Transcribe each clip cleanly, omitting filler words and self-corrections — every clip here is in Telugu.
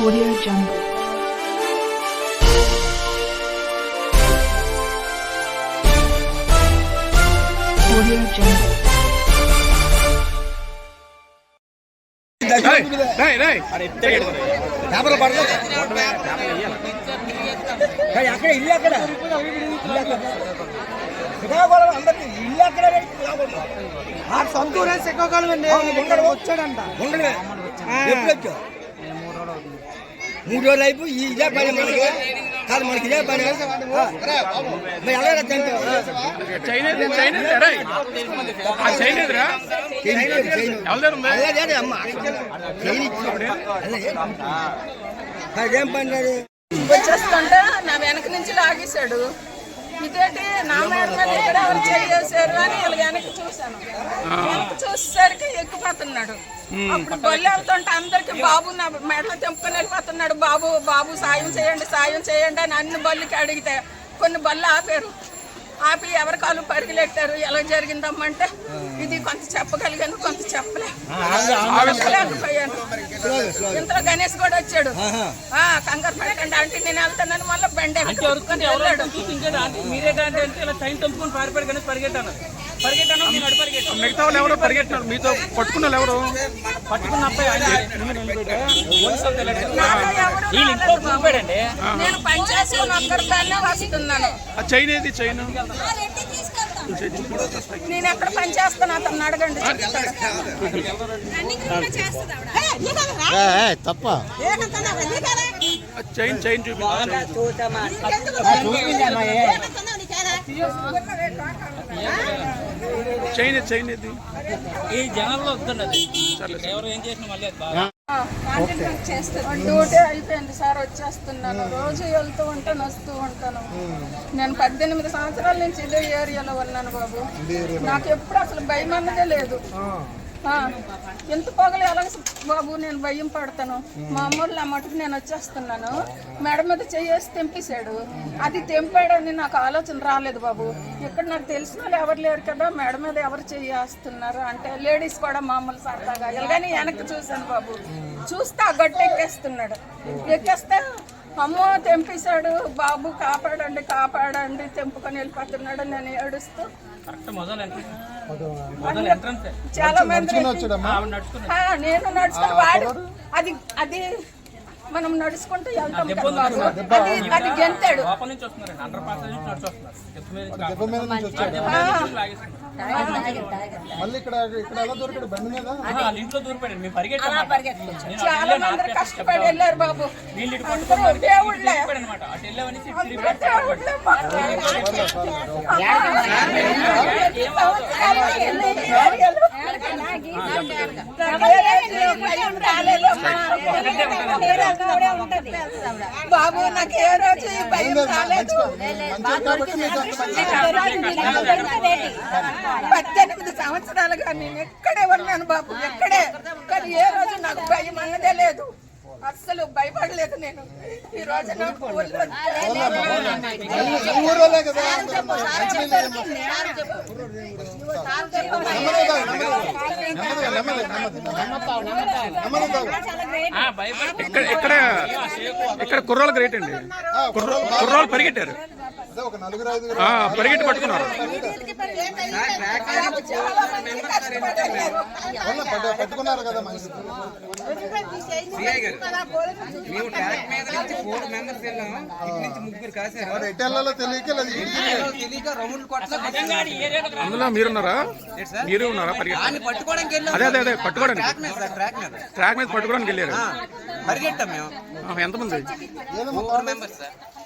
Audio Jungle. Audio Jungle. అక్కడ ఇల్లు అక్కడ శ్రీకాకుళం అందరికి ఇల్లు అక్కడ సొంతూరే శ్రీకాకుళం అండి వచ్చాడంట ఎప్పుడు వచ్చావు 3 రోజులు అయిపోయి ఇదే పని మనకి కాదు మనకి ఇదే పని అదేం పని వచ్చేస్తుంటే నా వెనక నుంచి లాగేశాడు. ఇదేంటి నా మేడ మీద ఇక్కడ ఎవరు చేశారు అని ఇలా వెనక్కి చూశాను. వెనక్కి చూసేసరికి ఎక్కిపోతున్నాడు. అప్పుడు బొల్లి వెళ్తుంటే అందరికి బాబు నా మెడలో తెంపుకొని వెళ్ళిపోతున్నాడు. బాబు బాబు సాయం చేయండి అని అన్ని బళ్ళకి అడిగితే కొన్ని బళ్ళు ఆపారు. ఆపి ఎవరి కాలు పరిగెలెట్టారు. ఎలా జరిగిందమ్మంటే ఇది కొంత చెప్పగలిగాను, కొంత చెప్పలేకపోయాను. ఇంతలో గణేష్ కూడా వచ్చాడు. కంగారు పడకండి అంటే నేను వెళ్తానని మళ్ళీ బండి వెళ్ళాడు. మిగతా వాళ్ళు ఎవరు పరిగెట్టినారు? మీతో పట్టుకున్న వాళ్ళు ఎవరు? పట్టుకున్న అబ్బాయి నేను పనిచేసుకుని ఒక్కరిదాన్నే వస్తున్నాను. చైన్ ఏది? చైన్ నేను ఎక్కడ పని చేస్తాను అతను అడగండి. తప్ప చైన్ చైన్ ఇది ఈ జనాల్లో వస్తున్నది. ఎవరు ఏం చేసిన మళ్ళీ డ్యూటీ అయిపోయింది సార్, వచ్చేస్తున్నాను. రోజు వెళ్తూ ఉంటాను, వస్తూ ఉంటాను. నేను 18 సంవత్సరాల నుంచి ఇదే ఏరియాలో ఉన్నాను బాబు. నాకు ఎప్పుడు అసలు భయం అన్నదే లేదు. ఎంత పొగలు ఎలా బాబు నేను భయం పడతాను. మా అమ్మోళ్ళు ఆ మటుకు నేను వచ్చేస్తున్నాను. మేడ మీద చేసి తెంపేశాడు. అది తెంపాడని నాకు ఆలోచన రాలేదు బాబు. ఇక్కడ నాకు తెలిసిన వాళ్ళు ఎవరు లేరు కదా, మేడ మీద ఎవరు చేస్తున్నారు అంటే లేడీస్ కూడా మామూలు సరదాగా కానీ వెనక్కి చూశాను బాబు. చూస్తే ఆ గట్టు ఎక్కేస్తున్నాడు. ఎక్కేస్తే అమ్మో తెంపేశాడు బాబు, కాపాడండి తెంపుకొని వెళ్ళిపోతున్నాడు. నేను ఏడుస్తూ చాలా మంది నేను నడుచుకుని వాడు అది మనం నడుచుకుంటూ వెళ్తాం కదా బాబు. అది గెంతాడు. చాలా మంది కష్టపడి వెళ్ళారు బాబు. దేవుళ్ళే బాబు నాకు ఏ రోజు భయం రాలేదు. 18 సంవత్సరాలుగా నేను ఎక్కడే ఉన్నాను బాబు, ఎక్కడే. కానీ ఏ రోజు నాకు భయం అన్నదే లేదు, అస్సలు భయపడలేదు నేను. ఈ రోజు నాకు ఇక్కడ కుర్రాలు గ్రేట్ అండి. కుర్రాలు పరిగెట్టారు, పరిగెట్టి పట్టుకున్నారు. పట్టుకున్నారు కదా మేము ట్రాక్ మీద నుంచి 4 మెంబర్స్ వెళ్ళాము. ఇటు నుంచి 3 కాసారు. తెలియక రౌండ్ అందులో మీరున్నారా? మీరే ఉన్నారా? పట్టుకోవడానికి అదే పట్టుకోవడానికి ట్రాక్ మీద పట్టుకోవడానికి వెళ్ళారు. పరిగెట్టాం మేము. ఎంతమంది? 4 మెంబర్స్.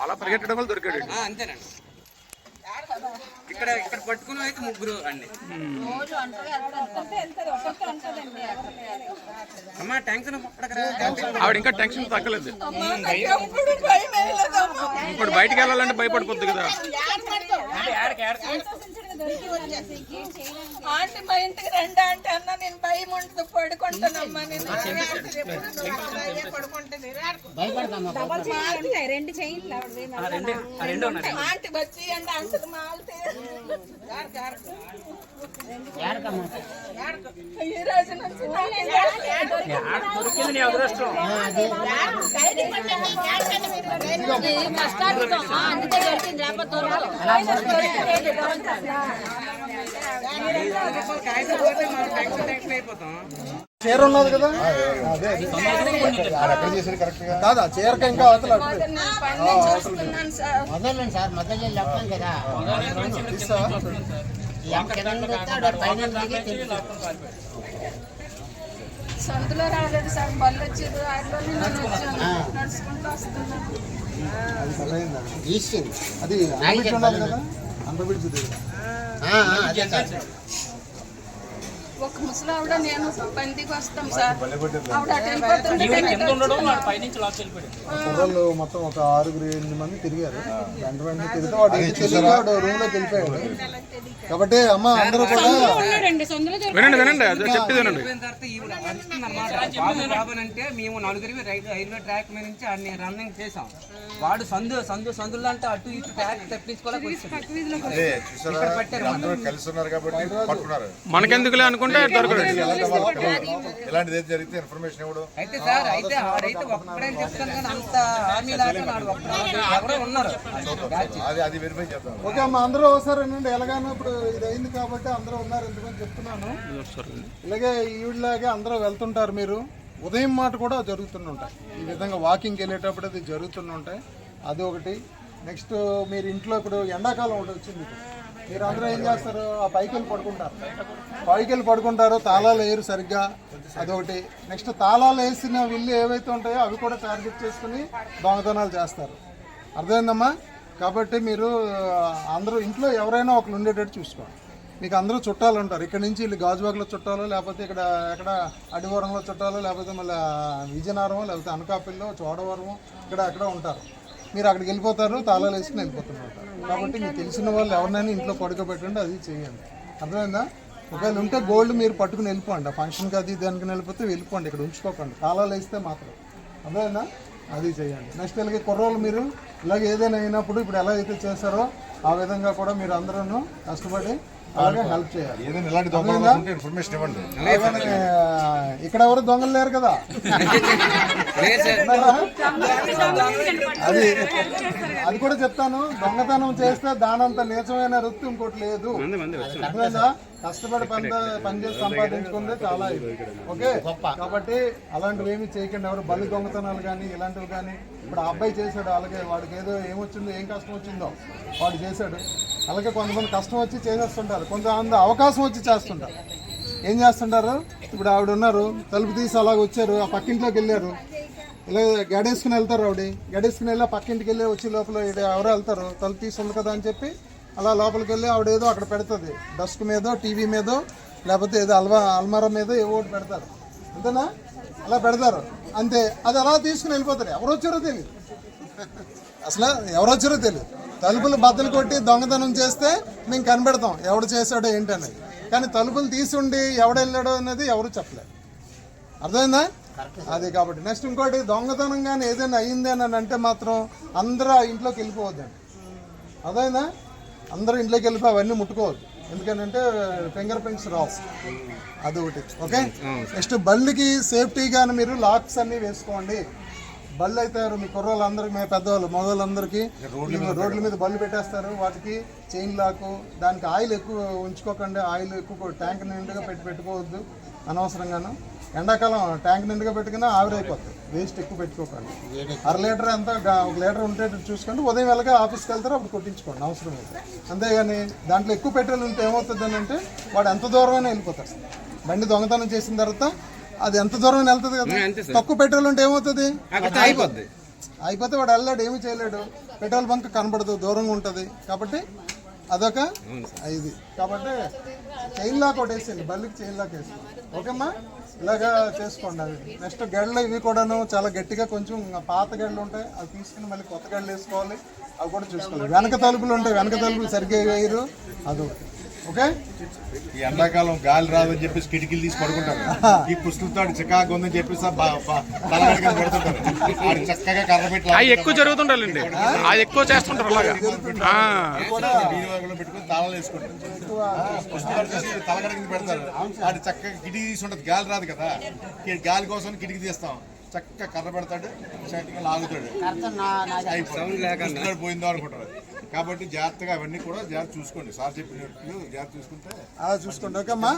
అలా పరిగెట్టడం వల్ల దొరికాడు. అంతేనండి. ఇక్కడ పట్టుకుని అయితే 3 అండి. అమ్మా టెన్షన్ ఆవిడ ఇంకా టెన్షన్ తగ్గలేదు. ఇప్పుడు బయటికి వెళ్ళాలంటే భయపడిపోద్ది కదా. ఆంటీ మా ఇంటికి రండి అంటే అన్న నేను భయం ఉంటుంది పడుకుంటానమ్మా. నేను రెండు చైన్లు రెండు ఉన్నాయి ఆంటీ వచ్చి అంటే అంటది మాల్తే ఈ రోజు నుంచి దొరికింది నీ అదృష్టం. చీర ఉన్నది కదా కాదు ఆ చీరకి ఇంకా అవతల చూస్తున్నాను సార్. మొదలండి సార్ మొదలు లెక్కం కదా సందులో రాలేదు సార్, బళ్ళు వచ్చేది వాటిలోనే నేను వచ్చాను, నడుచుకుంటూ వస్తున్నాను. అది అండర్బ్రిడ్జ్ ఉన్నది కదా అండర్బ్రిడ్జ్ దగ్గర ఒక ముసలావిడ నేను బండికి వస్తాం సార్. ఆవిడ అటు వెళ్ళిపోతుంటే నేను కింద ఇటు ఉండడం వాడు పైనుంచి లాక్ వెళ్ళిపోయాడు. కుర్రోళ్ళు మొత్తం ఒక 6-8 మంది తిరిగారు. వెంట వెంటనే తిరిగితే వాడు వాడు రూమ్ లోకి వెళ్ళిపోయాడు. కాబట్టి అమ్మ అందరూ కూడా వినండి అది చెప్పేది వినండి. అంటే మేము నలుగురివి రైల్వే ట్రాక్ మీద నుంచి అన్ని రన్నింగ్ చేసాం. వాడు సందుల్లో అంటే అటు ఇటు ట్రాక్ తెప్పించుకోలేక మనకెందుకులే అనుకుంటే దొరకదు. ఇలాంటిది ఏది జరిగితే ఇన్ఫర్మేషన్ ఇవ్వడం అయితే సార్ అయితే ఆడైతే ఒక్కడే చెప్తాను కానీ అంత హామీ లాగా ఎవరో ఉన్నారు. అది వెరిఫై చేద్దాం. ఓకే అమ్మ అందరూ ఒకసారి వినండి. ఎలాగానో ఇప్పుడు ఇది అయింది కాబట్టి అందరూ ఉన్నారు ఎందుకని చెప్తున్నాను. ఇలాగే ఈవిడలాగే అందరూ వెళ్తుంటారు. మీరు ఉదయం మాట కూడా జరుగుతుంటాయి. ఈ విధంగా వాకింగ్కి వెళ్ళేటప్పుడు అది జరుగుతుంటాయి. అది ఒకటి. నెక్స్ట్ మీరు ఇంట్లో ఇప్పుడు ఎండాకాలం ఒకటి వచ్చింది. మీరు అందరూ ఏం చేస్తారు, ఆ పైకి వెళ్ళి పడుకుంటారు. తాళాలు వేయరు సరిగ్గా, అదొకటి. నెక్స్ట్ తాళాలు వేసిన విల్లు ఏవైతే ఉంటాయో అవి కూడా టార్గెట్ చేసుకుని దొంగతనాలు చేస్తారు. అర్థమైందమ్మా? కాబట్టి మీరు అందరూ ఇంట్లో ఎవరైనా ఒకరు ఉండేటట్టు చూసుకోండి. మీకు అందరూ చుట్టాలు ఉంటారు. ఇక్కడ నుంచి వీళ్ళు గాజువాకలో చుట్టాలు, లేకపోతే ఇక్కడ ఎక్కడ అడివరంలో చుట్టాలు, లేకపోతే మళ్ళీ విజయనగరం, లేకపోతే అనకాపల్లిలో, చోడవరం ఇక్కడ అక్కడ ఉంటారు. మీరు అక్కడికి వెళ్ళిపోతారు, తాళాలు వేసుకుని వెళ్ళిపోతుంటారు. కాబట్టి మీకు తెలిసిన వాళ్ళు ఎవరినైనా ఇంట్లో పడుకోబెట్టండి, అది చేయండి. అర్థమైందా? ఒకవేళ ఉంటే గోల్డ్ మీరు పట్టుకుని వెళ్ళిపోండి. ఆ ఫంక్షన్కి అది దానికి వెళ్ళిపోతే వెళ్ళిపోండి, ఇక్కడ ఉంచుకోకండి. తాళాలు వేస్తే మాత్రం. అర్థమైందా? అది చేయండి. నెక్స్ట్ ఇలాగే కుర్రోళ్ళు మీరు ఇలాగ ఏదైనా అయినప్పుడు ఇప్పుడు ఎలా అయితే చేస్తారో ఆ విధంగా కూడా మీరు అందరూ కష్టపడి అలాగే హెల్ప్ చేయాలి. ఏదైనా ఇలాంటి దొంగలు ఇన్ఫర్మేషన్ ఇవ్వండి. ఇక్కడ ఎవరు దొంగలు లేరు కదా. అది కూడా చెప్తాను. దొంగతనం చేస్తే దానంత నీచమైన వృత్తి ఇంకోటి లేదు. అర్థమైందా? కష్టపడి పనిచేసి సంపాదించుకుంటే చాలా ఇది. ఓకే, కాబట్టి అలాంటివి ఏమి చేయకండి. ఎవరు బలి దొంగతనాలు కానీ ఇలాంటివి కానీ. ఇప్పుడు ఆ అబ్బాయి చేశాడు, అలాగే వాడికి ఏదో ఏమొచ్చిందో, ఏం కష్టం వచ్చిందో వాడు చేశాడు. అలాగే కొంతమంది కష్టం వచ్చి చేసేస్తుంటారు, కొంతమంది అవకాశం వచ్చి చేస్తుంటారు. ఏం చేస్తుంటారు, ఇప్పుడు ఆవిడ ఉన్నారు, తలుపు తీసి అలాగ వచ్చారు, ఆ పక్కింట్లోకి వెళ్ళారు, ఇలా గడేసుకుని వెళ్తారు. ఆవిడ గడేసుకుని వెళ్ళి ఆ పక్కింటికి వెళ్ళి వచ్చి లోపల ఎవరో వెళ్తారు, తలుపు తీసి ఉంది కదా అని చెప్పి అలా లోపలికి వెళ్ళి ఆవిడ ఏదో అక్కడ పెడుతుంది, డస్క్ మీదో టీవీ మీదో లేకపోతే ఏదో అల్మారా మీదో ఏవో ఒకటి పెడతారు. అంతేనా? అలా పెడతారు అంతే. అది అలా తీసుకుని వెళ్ళిపోతారు. ఎవరు వచ్చారో తెలియదు, అసలు ఎవరు వచ్చారో తెలియదు. తలుపులు బద్దలు కొట్టి దొంగతనం చేస్తే మేము కనిపెడతాం ఎవడు చేశాడో ఏంటనేది. కానీ తలుపులు తీసుండి ఎవడు వెళ్ళాడో అనేది ఎవరు చెప్పలేదు. అర్థమైందా? అది కాబట్టి నెక్స్ట్ ఇంకోటి, దొంగతనం కానీ ఏదైనా అయ్యింది అని అంటే మాత్రం అందరూ ఆ ఇంట్లోకి వెళ్ళిపోవద్దండి. అర్థమైందా? అందరూ ఇంట్లోకి వెళ్ళిపోయి అవన్నీ ముట్టుకోవద్దు. ఎందుకంటే ఫింగర్ ప్రింట్స్ రావు, అదొకటి. ఓకే, నెక్స్ట్ బళ్ళకి సేఫ్టీగానే మీరు లాక్స్ అన్నీ వేసుకోండి. బళ్ళు అయితే మీ కుర్రోళ్ళందరికీ, మీ పెద్దవాళ్ళు మగవాళ్ళందరికీ రోడ్ల మీద బళ్ళు పెట్టేస్తారు. వాటికి చైన్ లాకు, దానికి ఆయిల్ ఎక్కువ ఉంచుకోకండి. ఆయిల్ ఎక్కువ ట్యాంక్ నిండుగా పెట్టుకోవద్దు అనవసరంగాను. ఎండాకాలం ట్యాంక్ నిండుగా పెట్టుకున్నా ఆవిరైపోతుంది. వేస్ట్ ఎక్కువ పెట్టుకోకండి. 1/2 లీటర్ అంతా 1 లీటర్ ఉండేటట్టు చూసుకోండి. ఉదయం వెళ్ళగా ఆఫీస్కి వెళ్తారో అప్పుడు కొట్టించుకోండి అవసరం అయితే. అంతేగాని దాంట్లో ఎక్కువ పెట్రోల్ ఉంటే ఏమవుతుంది అని అంటే వాడు ఎంత దూరమైనా వెళ్ళిపోతాడు. బండి దొంగతనం చేసిన తర్వాత అది ఎంత దూరం వెళ్తుంది కదా. తక్కువ పెట్రోల్ ఉంటే ఏమవుతుంది, అయిపోతే వాడు వెళ్ళాడు, ఏమీ చేయలేడు. పెట్రోల్ బంక్ కనబడదు, దూరంగా ఉంటుంది. కాబట్టి అదొక ఇది. కాబట్టి చైన్ లాక్ ఒకటి వేసేయండి, బల్లికి చైన్ లాక్ వేసుకోండి. ఓకేమ్మా? ఇలాగా చేసుకోండి. అవి నెక్స్ట్ గడ్డలు ఇవి కూడాను చాలా గట్టిగా కొంచెం పాత గడ్డలు ఉంటాయి, అవి తీసుకుని మళ్ళీ కొత్త గడ్డలు వేసుకోవాలి. అవి కూడా చూసుకోవాలి. వెనక తలుపులు ఉంటాయి, వెనక తలుపులు సరిగ్గా వేయరు, అదొకటి. ఓకే ఈ ఎండాకాలం గాలి రాదని చెప్పేసి కిటికీలు తీసి పడుకుంటారు. ఈ పుస్తలతో చికాకు ఉందని చెప్పేసి తలగడికి పెడుతుంటారు. ఆడు చక్కగా కర్ర పెట్టి అవి ఎక్కువ జరుగుతుంటారండి, అది ఎక్కువ చేస్తుంటారు అలాగా. వీడియోలో పెట్టుకుని తాళాలు వేసుకుంటారు. పుస్తకాలు తీసి తలగడికి పెడతారు. ఆడు చక్కగా కిటికీ తీసి ఉంటుంది, గాలి రాదు కదా, గాలి కోసం కిటికీ తీస్తాం. చక్కగా కర్ర పెడతాడు, చక్కగా లాగుతాడు, పుస్తకాలు పోయిందో అనుకుంటారు. కాబట్టి జాగ్రత్తగా అవన్నీ కూడా జాగ్రత్త చూసుకోండి. సార్ చెప్పినట్లు జాగ్రత్త చూసుకుంటే చూసుకోండి. ఓకే అమ్మా.